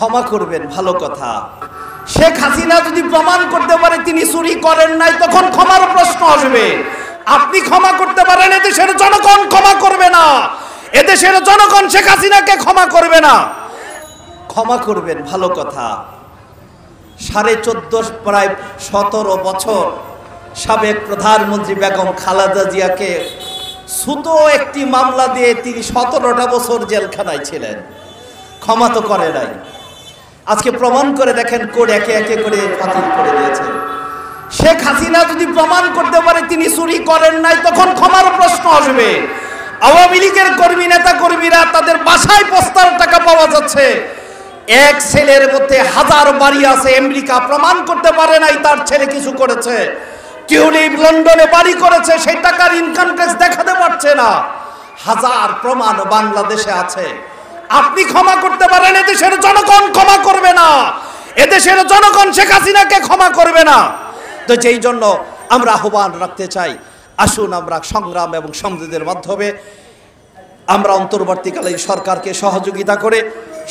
ক্ষমা করবেন, ভালো কথা। শেখ হাসিনা যদি প্রমাণ করতে পারে তিনি চুরি করেন নাই, তখন ক্ষমার প্রশ্ন আসবে। আপনি ক্ষমা করতে পারেন, এদেশের জনগণ ক্ষমা করবে না। এদেশের জনগণ শেখ হাসিনাকে ক্ষমা করবে না। ক্ষমা করবেন, ভালো কথা। 14.5 প্রায় 17 বছর সাবেক প্রধানমন্ত্রী বেগম খালেদা জিয়াকে ছোট একটি মামলা দিয়ে তিনি 17টা বছর জেলখানায় ছিলেন, ক্ষমা তো করে নাই। আজকে প্রমাণ করে দেখেন, কোড একে একে করে বাতিল করে দিয়েছে। শেখ হাসিনা যদি প্রমাণ করতে পারে তিনি চুরি করেন নাই, তখন ক্ষমার প্রশ্ন আসবে। আওয়ামী লীগের কর্মী নেতা কর্মীরা তাদের বাসায় পোস্টার টাকা পাওয়া যাচ্ছে। এক ছেলের মধ্যে 1000 বাড়ি আছে, আমেরিকা প্রমাণ করতে পারে নাই তার ছেলে কিছু করেছে। টিউলিপ লন্ডনে বাড়ি করেছে, সেই টাকার ইনকাম ট্যাক্স দেখাতে পারছে না। 1000 প্রমাণ বাংলাদেশে আছে। আপনি ক্ষমা করতে পারেন, এদেশের জনগণ ক্ষমা করবে না। এদেশের জনগণ শেখ হাসিনাকে ক্ষমা করবে না। তো যেই জন্য আমরা আহ্বান রাখতে চাই, আসুন আমরা সংগ্রাম এবং সংযমের মাধ্যমে আমরা অন্তর্বর্তীকালীন সরকারকে সহযোগিতা করে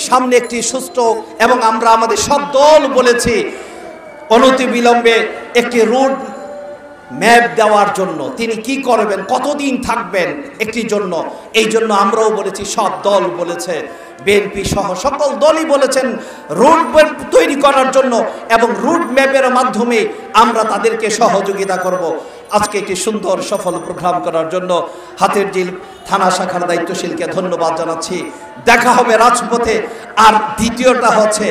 সামনে একটি সুষ্ঠু এবং আমরা আমাদের সব দল বলেছি অনতিবিলম্বে একটি রুট ম্যাপ দেওয়ার জন্য। তিনি কি করবেন, কতদিন থাকবেন একটি জন্য, এই জন্য আমরাও বলেছি, সব দল বলেছে, বিএনপি সহ সকল দলই বলেছেন রুট ম্যাপ তৈরি করার জন্য, এবং রুট ম্যাপের মাধ্যমে আমরা তাদেরকে সহযোগিতা করব। আজকে একটি সুন্দর সফল প্রোগ্রাম করার জন্য হাতিরঝিল থানা শাখার দায়িত্বশীলকে ধন্যবাদ জানাচ্ছি। দেখা হবে রাজপথে। আর দ্বিতীয়টা হচ্ছে,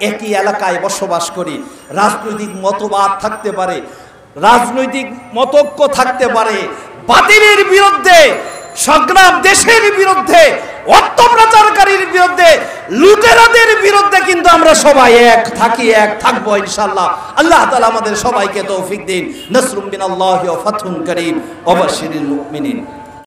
একই এলাকায় বসবাস করি, রাজনৈতিক মতবাদ থাকতে পারে, রাজনৈতিক মতৈক্য থাকতে পারে, বাতিলের বিরুদ্ধে সংগ্রাম, দেশের বিরুদ্ধে, অর্থ পাচারকারীর বিরুদ্ধে, লুটেরাদের বিরুদ্ধে কিন্তু আমরা সবাই এক থাকি, এক থাকবো ইনশাআল্লাহ। আল্লাহ তাআলা আমাদের সবাইকে তৌফিক দিন। নাসরুম মিনাল্লাহি ওয়া ফাতহুন কারীম ওয়া বাশশিরিল মুমিনিন।